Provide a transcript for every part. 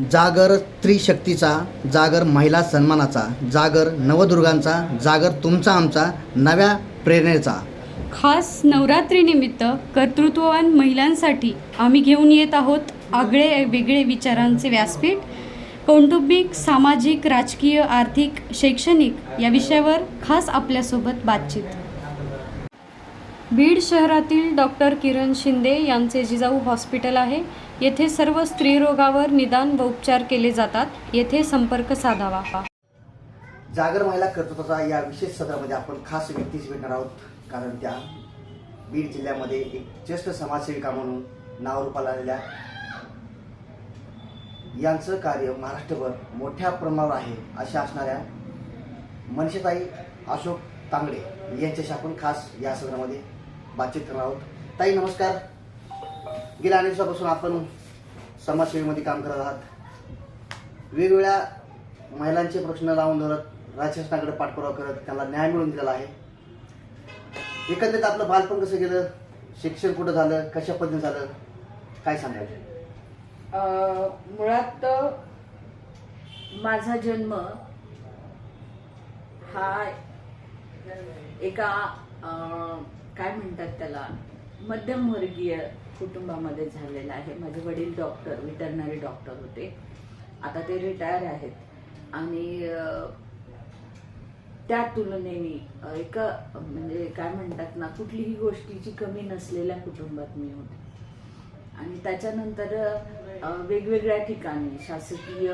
जागर स्त्रीशक्तीचा, जागर महिला सन्मानाचा, जागर नवदुर्गांचा, जागर तुमचा आमचा नव्या प्रेरणेचा. खास नवरात्रीनिमित्त कर्तृत्ववान महिलांसाठी आम्ही घेऊन येत आहोत आगळे वेगळे विचारांचे व्यासपीठ. कौटुंबिक, सामाजिक, राजकीय, आर्थिक, शैक्षणिक या विषयावर खास आपल्यासोबत बातचीत. बीड शहरातील डॉक्टर किरण शिंदे यांचे जिजाऊ हॉस्पिटल आहे. येथे सर्व स्त्रीरोगावर निदान व उपचार केले जातात. येथे संपर्क साधावा. जागर महिला कर्तृत्वाचा या विशेष सत्रामध्ये आपण खास व्यक्तीशी भेटणार आहोत, कारण त्या बीड जिल्ह्यामध्ये एक ज्येष्ठ समाजसेविका म्हणून नावारूपाला आलेल्या यांचं कार्य महाराष्ट्रभर मोठ्या प्रमाणावर आहे अशा असणाऱ्या मनशेताई अशोक तांगडे यांच्याशी आपण खास या सत्रामध्ये बातचीत करणार आहोत. ताई नमस्कार. गेल्या अनेक दिवसापासून आपण समाजसेवेमध्ये काम करत आहात. वेगवेगळ्या महिलांचे प्रश्न लावून धरत राज्य शासनाकडे पाठपुरावा करत त्यांना न्याय मिळवून दिलेला आहे. एकंदरीत आपलं बालपण कसं गेलं, शिक्षण कुठं झालं, कशा पद्धतीने झालं, काय सांगायचं? मुळात माझा जन्म हा एका काय म्हणतात त्याला मध्यमवर्गीय कुटुंबामध्ये झालेला आहे. माझे वडील डॉक्टर, वेटरनरी डॉक्टर होते. आता ते रिटायर आहेत आणि त्या तुलनेने एक म्हणजे काय म्हणतात ना, कुठलीही गोष्टीची कमी नसलेल्या कुटुंबात मी होते. आणि त्याच्यानंतर वेगवेगळ्या ठिकाणी शासकीय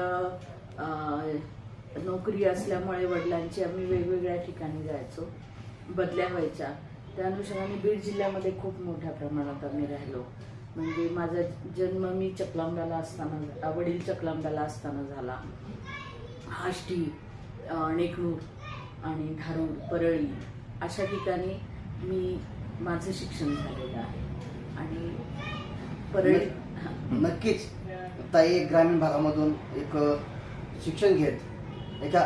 नोकरी असल्यामुळे वडिलांची आम्ही वेगवेगळ्या ठिकाणी जायचो, बदल्या व्हायच्या. त्या अनुषंगाने बीड जिल्ह्यामध्ये खूप मोठ्या प्रमाणात आम्ही राहिलो. म्हणजे माझा जन्म मी चकलांब्याला असताना, वडील चकलांब्याला असताना झाला. आष्टी, नेकनूर आणि धारूर, परळी अशा ठिकाणी मी माझं शिक्षण झालेलं आहे. आणि परळी नक्कीच ताई ग्रामीण भागामधून एक शिक्षण घेत एका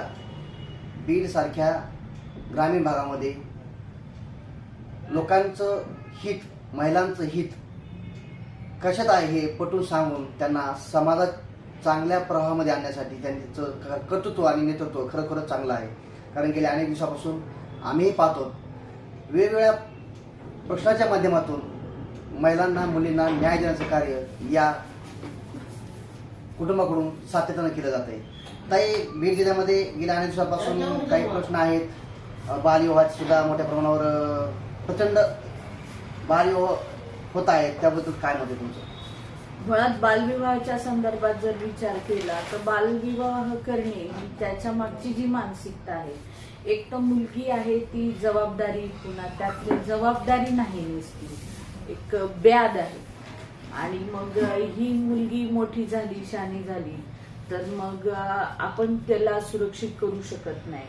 बीड सारख्या ग्रामीण भागामध्ये लोकांचं हित, महिलांचं हित कशात आहे हे पटवून सांगून त्यांना समाजात चांगल्या प्रवाहामध्ये आणण्यासाठी त्यांचं कर्तृत्व आणि नेतृत्व खरंच चांगलं आहे. कारण गेल्या अनेक दिवसापासून आम्ही पाहतो वेगवेगळ्या प्रश्नाच्या माध्यमातून महिलांना, मुलींना न्याय देण्याचं कार्य या कुटुंबाकडून सातत्यानं केलं जात आहे. ताई बीड जिल्ह्यामध्ये गेल्या अनेक दिवसापासून काही प्रश्न आहेत. बालविवाहात सुद्धा मोठ्या प्रमाणावर प्रचंड बालविवाह होत आहेत, त्याबद्दल काय मत आहे तुमचं? मुळात बालविवाहाच्या संदर्भात जर विचार केला तर बालविवाह करणे ही त्याच्या मागची जी मानसिकता आहे, एक तर मुलगी आहे ती जबाबदारी, पुन्हा त्यातली जबाबदारी नाही नसती, एक ब्याद आहे. आणि मग ही मुलगी मोठी झाली, शहाणी झाली तर मग आपण त्याला सुरक्षित करू शकत नाही.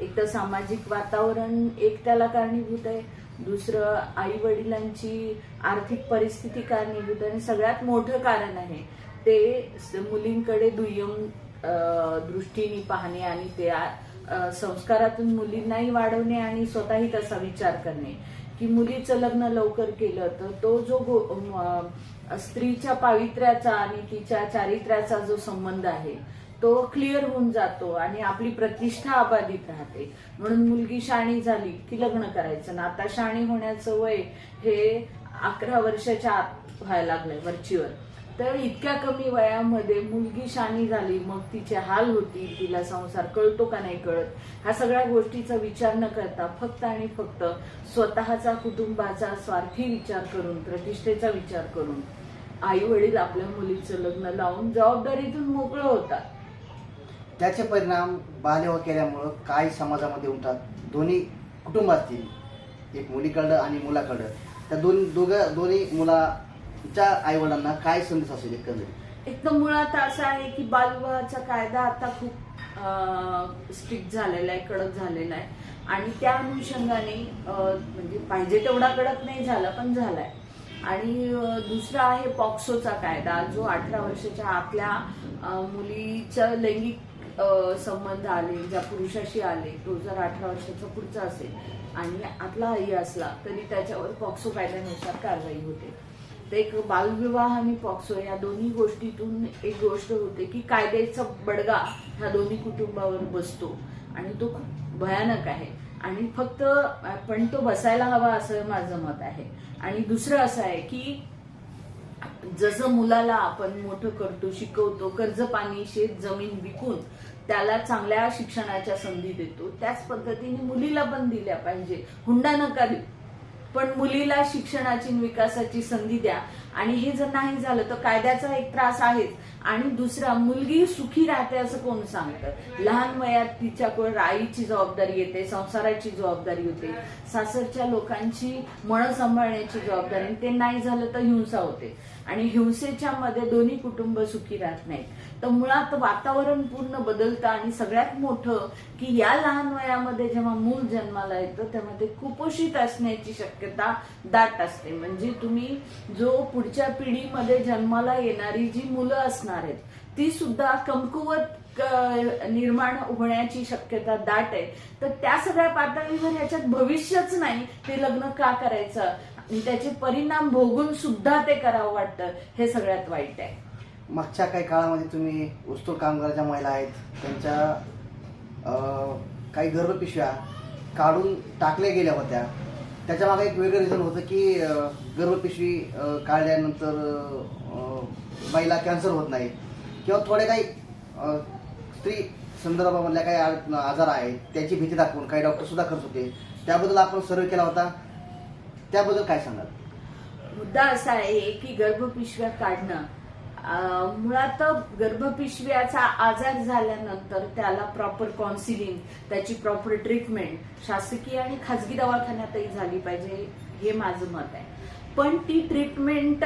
एक तर सामाजिक वातावरण एक त्याला कारणीभूत आहे, दुसरं आई वडिलांची आर्थिक परिस्थिती कारणीभूत आहे, आणि सगळ्यात मोठं कारण आहे ते मुलींकडे दुय्यम दृष्टीने पाहणे आणि त्या संस्कारातून मुलींनाही वाढवणे आणि स्वतःही तसा विचार करणे की मुलीचं लग्न लवकर केलं तर तो जो स्त्रीच्या पावित्र्याचा आणि तिच्या चारित्र्याचा जो संबंध आहे तो क्लिअर होऊन जातो आणि आपली प्रतिष्ठा अबाधित राहते. म्हणून मुलगी शहाणी झाली की लग्न करायचं ना. आता शहाणी होण्याचं वय हे 11 वर्षाच्या आत व्हायला लागलंय वरचीवर. तर इतक्या कमी वयामध्ये मुलगी शहाणी झाली, मग तिचे हाल होतील, तिला संसार कळतो का नाही कळत, ह्या सगळ्या गोष्टीचा विचार न करता फक्त आणि फक्त स्वतःचा, कुटुंबाचा स्वार्थी विचार करून, प्रतिष्ठेचा विचार करून आई वडील आपल्या मुलीचं लग्न लावून जबाबदारीतून मोकळं होतात. त्याचे परिणाम बालविवाह केल्यामुळं काय समाजामध्ये उठतात, दोन्ही कुटुंबातील, एक मुलीकडं आणि मुलाकडं, त्या दोन्ही मुलाच्या आई वडिलांना काय संदेश असेल एकंदरीत? एक तर मुळात असं आहे की बालविवाहाचा कायदा आता खूप स्ट्रिक्ट झालेला आहे, कडक झालेला आहे. आणि त्या अनुषंगाने म्हणजे पाहिजे तेवढा कडक नाही झाला पण झालाय. आणि दुसरा आहे पॉक्सोचा कायदा, जो 18 वर्षाच्या आतल्या मुलीच्या लैंगिक संबंध आले, ज्या पुरुषाशी आले, तो जर 18 वर्षाचा पुढचा असेल आणि आतला आई असला तरी त्याच्यावर पॉक्सो कायद्यानुसार कारवाई होते. तर एक बालविवाह आणि पॉक्सो या दोन्ही गोष्टीतून एक गोष्ट होते की कायद्याचा बडगा ह्या दोन्ही कुटुंबावर बसतो आणि तो खूप भयानक आहे आणि फक्त पण तो बसायला हवा असं माझं मत आहे. आणि दुसरं असं आहे की जसं मुलाला आपण मोठं करतो, शिकवतो, कर्ज पाणी शेत जमीन विकून त्याला चांगल्या शिक्षणाच्या संधी देतो, त्याच पद्धतीने मुलीला पण दिल्या पाहिजे. हुंडा नका देऊ, पण मुलीला शिक्षणाची विकासाची संधी द्या. आणि हे जर नाही झालं तर कायद्याचा एक त्रास आहेच. आणि दुसरा, मुलगी सुखी राहते असं कोण सांगतं? लहान वयात तिच्याकडे आईची जबाबदारी येते, संसाराची जबाबदारी होते, सासरच्या लोकांची मनं सांभाळण्याची जबाबदारी. ते नाही झालं तर हिंसा होते आणि हिंसेच्या मध्ये दोन्ही कुटुंब सुखी राहत नाहीत. तर मुळात वातावरण पूर्ण बदलतं. आणि सगळ्यात मोठं की या लहान वयामध्ये जेव्हा मूल जन्माला येतं तेव्हा ते कुपोषित असण्याची शक्यता दाट असते. म्हणजे तुम्ही जो पुढच्या पिढीमध्ये जन्माला येणारी जी मुलं असणार आहेत ती सुद्धा कमकुवत निर्माण होण्याची शक्यता दाट आहे. तर त्या सगळ्या पातळीवर याच्यात भविष्यच नाही, ते लग्न का करायचं आणि त्याचे परिणाम भोगून सुद्धा ते करावं वाटतं, हे सगळ्यात वाईट आहे. मागच्या काही काळामध्ये तुम्ही ऊसतोड कामगाराच्या महिला आहेत त्यांच्या काही गर्भपिशव्या काढून टाकल्या गेल्या होत्या. त्याच्या मागे एक वेगळं रिझन होतं की गर्भपिशवी काढल्यानंतर बाईला कॅन्सर होत नाही किंवा थोडे काही स्त्री संदर्भामधल्या काही आजार आहेत त्याची भीती दाखवून काही डॉक्टर सुद्धा करत होते. त्याबद्दल आपण सर्वे केला होता, त्याबद्दल काय सांगाल? मुद्दा असा आहे की गर्भपिशव्या काढणं, मुळात गर्भपिशव्याचा आजार झाल्यानंतर त्याला प्रॉपर काउन्सिलिंग, त्याची प्रॉपर ट्रीटमेंट शासकीय आणि खाजगी दवाखान्यातही झाली पाहिजे, हे माझं मत आहे. पण ती ट्रीटमेंट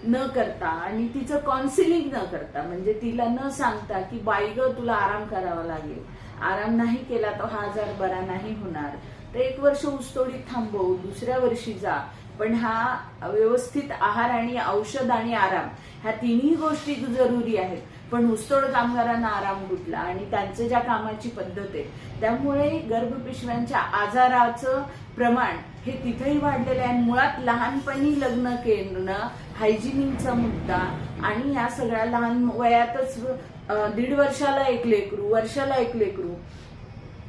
न करता आणि तिचं काउन्सिलिंग न करता, म्हणजे तिला न सांगता की बाई ग तुला आराम करावा लागेल, आराम नाही केला तर हा आजार बरा नाही होणार, तर 1 वर्ष ऊसतोडीत थांबव, दुसऱ्या वर्षी जा. पण हा व्यवस्थित आहार आणि औषध आणि आराम ह्या तिन्ही गोष्टी जरुरी आहेत. पण ऊसतोड कामगारांना आराम कुठला आणि त्यांचं ज्या कामाची पद्धत आहे त्यामुळे गर्भपिशव्यांच्या आजाराचं प्रमाण हे तिथेही वाढलेलं आहे. मुळात लहानपणी लग्न करणं, हायजिनिकचा मुद्दा आणि या सगळ्या लहान वयातच 1.5 वर्षाला 1 लेकरू, वर्षाला 1 लेकरू,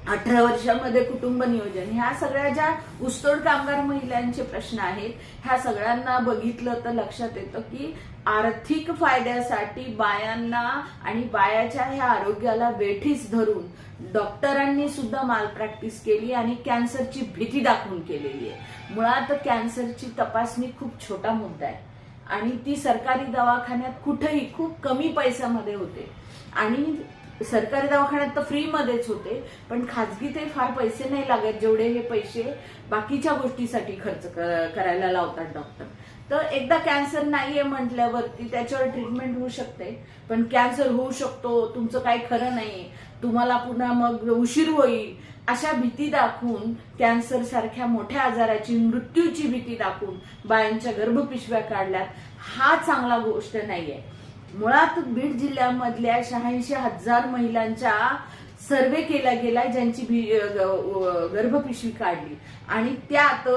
18 वर्षामध्ये कुटुंब नियोजन, ह्या सगळ्या ज्या ऊसतोड कामगार महिलांचे प्रश्न आहेत ह्या सगळ्यांना बघितलं तर लक्षात येतं की आर्थिक फायद्यासाठी बायांना आणि बायाच्या ह्या आरोग्याला वेठीस धरून डॉक्टरांनी सुद्धा माल प्रॅक्टिस केली आणि कॅन्सरची भीती दाखवून केलेली आहे. मुळात कॅन्सरची तपासणी खूप छोटा मुद्दा आहे आणि ती सरकारी दवाखान्यात कुठेही खूप कमी पैशामध्ये होते आणि सरकारी दवाखान्यात तर फ्रीमध्येच होते, पण खाजगी ते फार पैसे नाही लागत जेवढे हे पैसे बाकीच्या गोष्टीसाठी खर्च करायला लावतात डॉक्टर. तर एकदा कॅन्सर नाहीये म्हटल्यावरती त्याच्यावर ट्रीटमेंट होऊ शकते, पण कॅन्सर होऊ शकतो, तुमचं काही खरं नाही, तुम्हाला पुन्हा मग उशीर होईल, अशा भीती दाखवून कॅन्सर सारख्या मोठ्या आजाराची, मृत्यूची भीती दाखवून बायांच्या गर्भपिशव्या काढल्यात. हा चांगला गोष्ट नाहीये. मुळात बीड जिल्ह्यामधल्या 86,000 महिलांचा सर्वे केला गेलाय ज्यांची गर्भपिशवी काढली आणि त्यात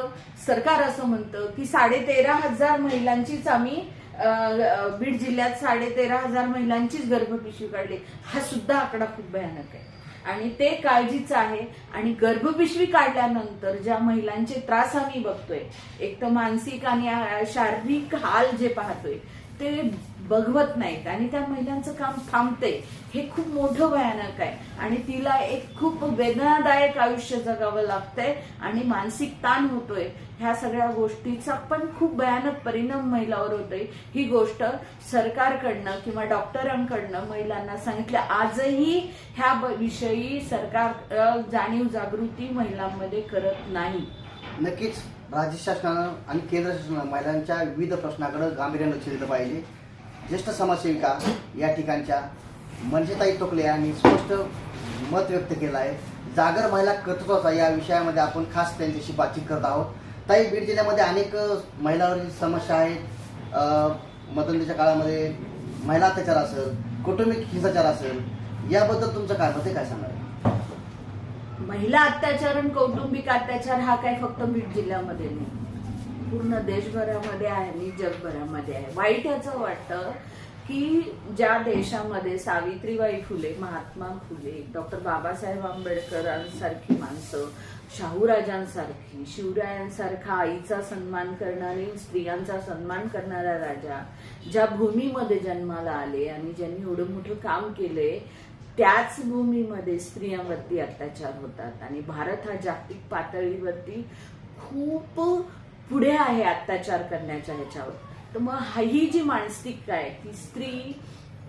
सरकार असं म्हणतं की 13,500 महिलांचीच आम्ही बीड जिल्ह्यात 13,500 महिलांचीच गर्भपिशवी काढली. हा सुद्धा आकडा खूप भयानक आहे आणि ते काळजीचं आहे. आणि गर्भपिशवी काढल्यानंतर ज्या महिलांचे त्रास आम्ही बघतोय, एक तर मानसिक आणि शारीरिक हाल जे पाहतोय ते बघवत नाहीत आणि त्या महिलांचं काम थांबते, हे खूप मोठं भयानक आहे आणि तिला एक खूप वेदनादायक आयुष्य जगावं लागतंय आणि मानसिक ताण होतोय. ह्या सगळ्या गोष्टीचा पण खूप भयानक परिणाम महिलांवर होतोय. ही गोष्ट सरकारकडनं किंवा डॉक्टरांकडनं महिलांना सांगितलं. आजही ह्या विषयी सरकार जाणीव जागृती महिलांमध्ये करत नाही. नक्कीच राज्य शासनानं आणि केंद्र शासनानं महिलांच्या विविध प्रश्नाकडे गांभीर्याने लक्ष दिलं पाहिजे. ज्येष्ठ समाजसेविका या ठिकाणच्या मनसेताई टोकले यांनी स्पष्ट मत व्यक्त केलं आहे. जागर महिला कर्तृत्वाचा या विषयामध्ये आपण खास त्यांच्याशी बातचीत करत आहोत. ताई, बीड जिल्ह्यामध्ये अनेक महिलांवरील समस्या आहेत. मतदानाच्या काळामध्ये महिला अत्याचार असेल, कौटुंबिक हिंसाचार असेल, याबद्दल तुमचं काय मत आहे, काय सांगाल? महिला अत्याचार आणि कौटुंबिक अत्याचार हा काय फक्त बीड जिल्ह्यामध्ये नाही, पूर्ण देशभरामध्ये आहे आणि जगभरामध्ये आहे. वाईट याचं वाटतं की ज्या देशामध्ये सावित्रीबाई फुले, महात्मा फुले, डॉक्टर बाबासाहेब आंबेडकरांसारखी माणसं, शाहूराजांसारखी, शिवरायांसारखा आईचा सन्मान करणारी, स्त्रियांचा सन्मान करणारा राजा ज्या भूमीमध्ये जन्माला आले आणि ज्यांनी एवढं मोठं काम केले, त्याच भूमीमध्ये स्त्रियांवरती अत्याचार होतात. आणि भारत हा जागतिक पातळीवरती खूप पुढे आहे अत्याचार करण्याच्या ह्याच्यावर. तर मग ही जी मानसिकता आहे ती स्त्री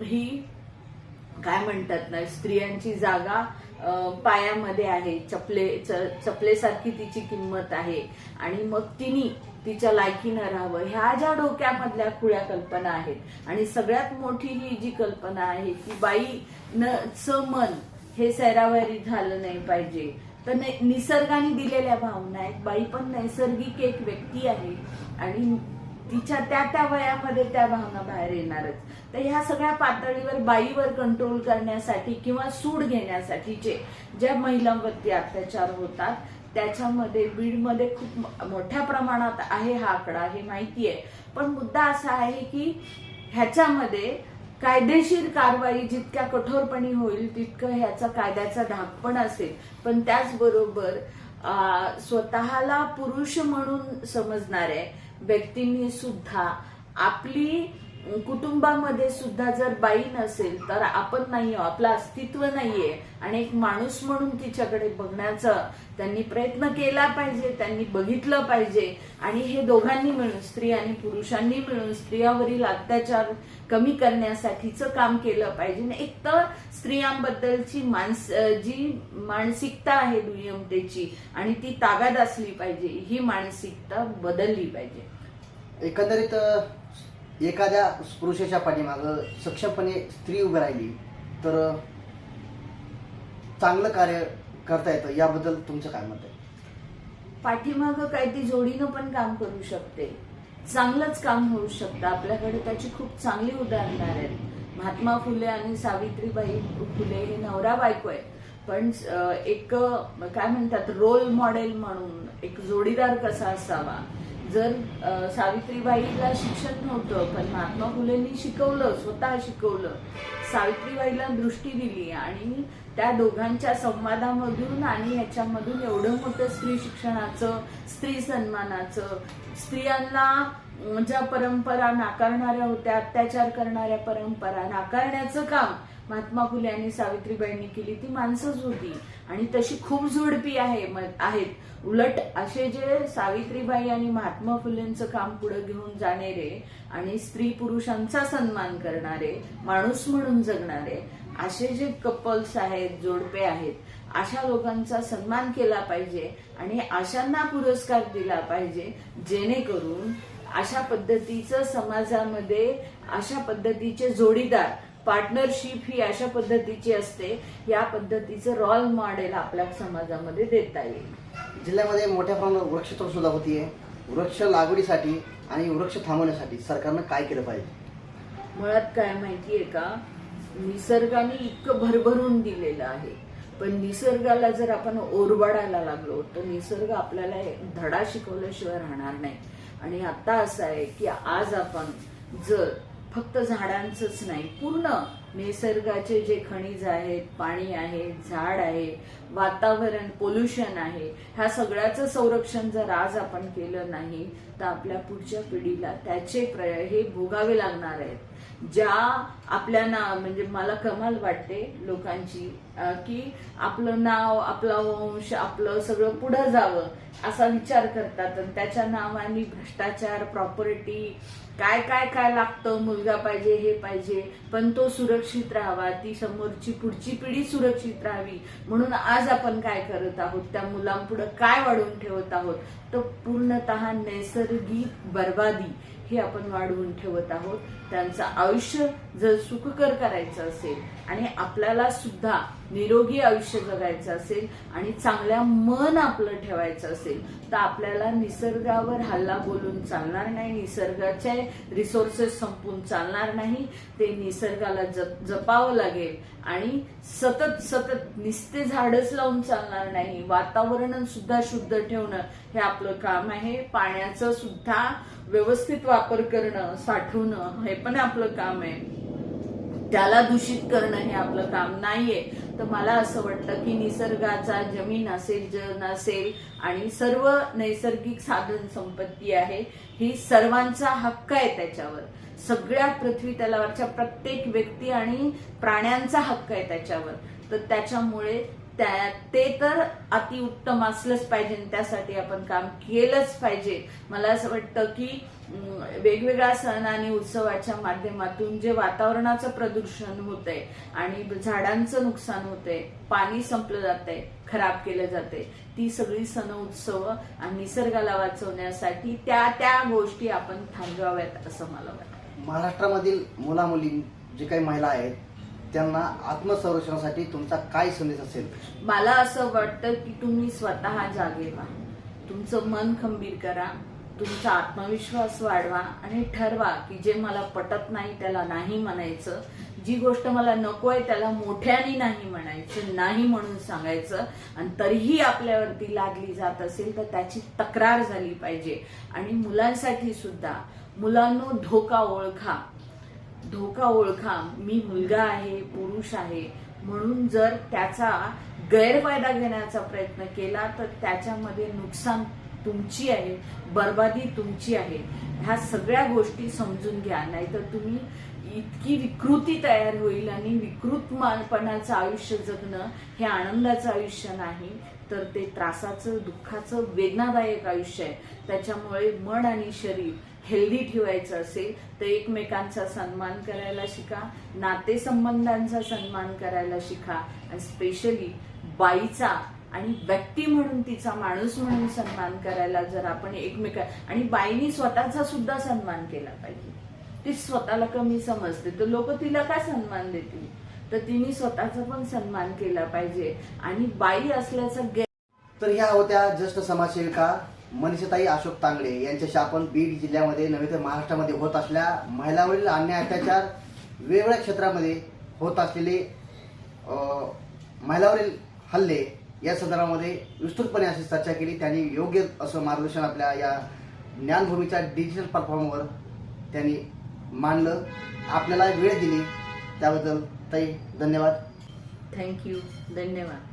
ही काय म्हणतात ना, स्त्रियांची जागा पायामध्ये आहे, चपलेसारखी तिची किंमत आहे आणि मग तिने तिच्या लायकीनं राहावं, ह्या ज्या डोक्यामधल्या खुळ्या कल्पना आहेत. आणि सगळ्यात मोठी ही जी कल्पना आहे की बाईचं मन हे सैरावैरी झालं नाही पाहिजे. तर निसर्गाने दिलेल्या भावना आहेत. बाई पण नैसर्गिक एक व्यक्ती आहे आणि तिच्या त्या वयामध्ये त्या भावना बाहेर येणारच. तर ह्या सगळ्या पातळीवर बाईवर कंट्रोल करण्यासाठी किंवा सूड घेण्यासाठीचे ज्या महिलांवरती अत्याचार होतात, त्याच्यामध्ये बीडमध्ये खूप मोठ्या प्रमाणात आहे हा आकडा, हे माहिती आहे. पण मुद्दा असा आहे की ह्याच्यामध्ये कायदेशीर कारवाई जितक्या कठोरपणे होईल तितकं ह्याचा कायद्याचा धाक पण असेल. पण त्याचबरोबर स्वतःला पुरुष म्हणून समजणाऱ्या व्यक्तींनी सुद्धा आपली कुटुंबामध्ये सुद्धा जर बाई नसेल तर आपण नाही, आपलं अस्तित्व नाहीये आणि एक माणूस म्हणून तिच्याकडे बघण्याचा त्यांनी प्रयत्न केला पाहिजे, त्यांनी बघितलं पाहिजे. आणि हे दोघांनी मिळून, स्त्री आणि पुरुषांनी मिळून स्त्रियावरील अत्याचार कमी करण्यासाठीचं काम केलं पाहिजे. एक तर स्त्रियांबद्दलची जी मानसिकता आहे दुय्यमतेची आणि ती ताब्यात असली पाहिजे, ही मानसिकता बदलली पाहिजे. एकंदरीत एखाद्या पुरुषाच्या पाठीमागं सक्षमपणे स्त्री उभी राहिली तर चांगलं कार्य करता येतं, याबद्दल तुमचं काय मत आहे? पाठीमागं काय ती जोडीनं पण काम करू शकते, चांगलंच काम होऊ शकतं. आपल्याकडे त्याची खूप चांगली उदाहरणं आहेत. महात्मा फुले आणि सावित्रीबाई फुले हे नवरा बायको आहे, पण एक काय म्हणतात रोल मॉडेल म्हणून एक जोडीदार कसा असावा. जर सावित्रीबाईला शिक्षण नव्हतं पण महात्मा फुलेंनी शिकवलं, स्वतः शिकवलं, सावित्रीबाईला दृष्टी दिली आणि त्या दोघांच्या संवादामधून आणि ह्याच्यामधून एवढं मोठं स्त्री शिक्षणाचं, स्त्री सन्मानाचं, स्त्रियांना ज्या परंपरा नाकारणाऱ्या होत्या, अत्याचार करणाऱ्या परंपरा नाकारण्याचं काम महात्मा फुले आणि सावित्रीबाईंनी केली. ती माणसंच होती आणि तशी खूप जोडपी आहेत. उलट असे जे सावित्रीबाई आणि महात्मा फुलेंचं काम पुढे घेऊन जाणारे आणि स्त्री पुरुषांचा सन्मान करणारे, माणूस म्हणून जगणारे असे जे कपल्स आहेत, जोडपे आहेत, अशा लोकांचा सन्मान केला पाहिजे आणि अशांना पुरस्कार दिला पाहिजे, जेणेकरून अशा पद्धतीचं समाजामध्ये अशा पद्धतीचे जोडीदार, पार्टनरशिप ही अशा पद्धतीची असते, या पद्धतीचं रोल मॉडेल आपल्या समाजामध्ये देता येईल. जिल्ह्यामध्ये मोठ्या प्रमाणात वृक्षतोड सुद्धा होतीये. वृक्ष लागवडीसाठी आणि वृक्ष थांबवण्यासाठी सरकारनं काय केलं पाहिजे? मुळात काय माहितीये का, निसर्गाने इतकं भरभरून दिलेलं आहे, पण निसर्गाला जर आपण ओरबाडायला लागलो तर निसर्ग आपल्याला धडा शिकवल्याशिवाय राहणार नाही. आणि आता असं आहे की आज आपण जर फक्त झाडांचंच नाही, पूर्ण निसर्गाचे जे खनिज आहेत, पाणी आहे, झाड आहे, वातावरण, पोल्युशन आहे, ह्या सगळ्याचं संरक्षण जर आज आपण केलं नाही तर आपल्या पुढच्या पिढीला त्याचे हे भोगावे लागणार आहेत. ज्या आपल्या म्हणजे मला कमाल वाटते लोकांची की आपलं नाव, आपला वंश, आपलं सगळं पुढं जावं असा विचार करतात आणि त्याच्या नावाने भ्रष्टाचार, प्रॉपर्टी, काय काय काय लागतं, मुलगा पाहिजे, हे पाहिजे, पण तो सुरक्षित राहावा, ती समोरची पुढची पिढी सुरक्षित राहावी म्हणून आज आपण काय करत आहोत, त्या मुलांपुढे काय वाढवून ठेवत आहोत, तर पूर्णतः नैसर्गिक बर्बादी हे आपण वाढवून ठेवत आहोत. त्यांचं आयुष्य जर सुखकर करायचं असेल आणि आपल्याला सुद्धा निरोगी आयुष्य जगायचं असेल आणि चांगल्या मन आपलं ठेवायचं असेल तर आपल्याला निसर्गावर हल्ला बोलून चालणार नाही, निसर्गाचे रिसोर्सेस संपून चालणार नाही. ते निसर्गाला जपावं लागेल आणि सतत सतत नुसते झाडच लावून चालणार नाही. वातावरण सुद्धा शुद्ध ठेवणं हे आपलं काम आहे. पाण्याचं सुद्धा व्यवस्थित वापर करणं, साठवणं हे पण आपलं काम आहे. त्याला दूषित करणं हे आपलं काम नाहीये. तर मला असं वाटतं की निसर्गाचा जमीन असेल, जल असेल आणि सर्व नैसर्गिक साधन संपत्ती आहे, ही सर्वांचा हक्क आहे. त्याच्यावर सगळ्या पृथ्वी तलावरच्या प्रत्येक व्यक्ती आणि प्राण्यांचा हक्क आहे त्याच्यावर. तर त्याच्यामुळे ते तर अतिउत्तम असलंच पाहिजे, त्यासाठी आपण काम केलंच पाहिजे. मला असं वाटतं की वेगवेगळ्या सण आणि उत्सवाच्या माध्यमातून जे वातावरणाचं प्रदूषण होतंय आणि झाडांचं नुकसान होतंय, पाणी संपलं जातंय, खराब केलं जातंय, ती सगळी सण उत्सव आणि निसर्गाला वाचवण्यासाठी त्या गोष्टी आपण थांबवाव्यात असं मला वाटतं. महाराष्ट्रामधील मुला-मुली जे काही महिला आहेत त्यांना आत्मसंरक्षणासाठी तुमचा काय संदेश असेल? मला असं वाटतं की तुम्ही स्वतः जागे व्हा, तुमचं मन खंबीर करा, तुमचा आत्मविश्वास वाढवा आणि ठरवा की जे मला पटत नाही त्याला नाही म्हणायचं, जी गोष्ट मला नको आहे त्याला मोठ्याने नाही म्हणायचं, नाही म्हणून सांगायचं. आणि तरीही आपल्यावरती लादली जात असेल तर त्याची तक्रार झाली पाहिजे. आणि मुलांसाठी सुद्धा, मुलांनो धोका ओळखा, मी मुलगा आहे, पुरुष आहे म्हणून जर त्याचा गैरफायदा घेण्याचा प्रयत्न केला तर त्याच्यामध्ये नुकसान तुमची आहे, बर्बादी तुमची आहे. ह्या सगळ्या गोष्टी समजून घ्या, नाहीतर तुम्ही इतकी विकृती तयार होईल आणि विकृतपणाचं आयुष्य जगणं हे आनंदाचं आयुष्य नाही, तर ते त्रासाचं, दुःखाचं, वेदनादायक आयुष्य आहे. त्याच्यामुळे मन आणि शरीर हेल्दी ठेवायचं असेल तर एकमेकांचा सन्मान करायला शिका, नातेसंबंधांचा सन्मान करायला शिका आणि स्पेशली बाईचा आणि व्यक्ती म्हणून, तिचा माणूस म्हणून सन्मान करायला जर आपण आणि बाईनी स्वतःचा सुद्धा सन्मान केला पाहिजे. ती स्वतःला कमी समजते तर लोक तिला काय सन्मान देतील, तर तिने स्वतःचा पण सन्मान केला पाहिजे. आणि बाई असल्याचं तर ह्या होत्या ज्येष्ठ समाजसेविका मनीषाताई अशोक तांगडे यांच्याशी आपण बीड जिल्ह्यामध्ये नव्हे तर महाराष्ट्रामध्ये होत असलेल्या महिलांवरील अन्याय, अत्याचार, वेगवेगळ्या क्षेत्रामध्ये होत असलेले महिलांवरील हल्ले या संदर्भामध्ये विस्तृतपणे अशी चर्चा केली. त्यांनी योग्य असं मार्गदर्शन आपल्या या ज्ञानभूमीच्या डिजिटल प्लॅटफॉर्मवर त्यांनी मांडलं, आपल्याला वेळ दिली त्याबद्दल ताई धन्यवाद. थँक्यू, धन्यवाद.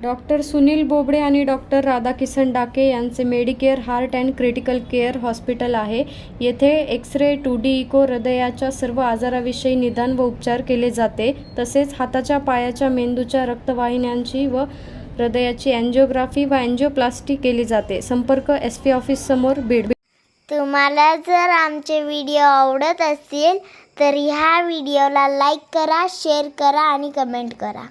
डॉक्टर सुनील बोबडे आणि डॉक्टर राधाकिसन डाके यांचे Medicare heart and critical care hospital आहे. येथे एक्सरे, 2D इको, हृदयाच्या सर्व आजाराविषयी निदान व उपचार केले जाते. तसेच हाताच्या, पायाच्या, मेंदूच्या, रक्तवाहिन्यांची व हृदयाची अँजिओग्राफी व अँजिओप्लास्टी केली जाते. संपर्क SP ऑफिस समोर, बीड. तुम्हाला जर आमचे व्हिडिओ आवडत असतील तर ह्या व्हिडिओला लाईक करा, शेअर करा आणि कमेंट करा.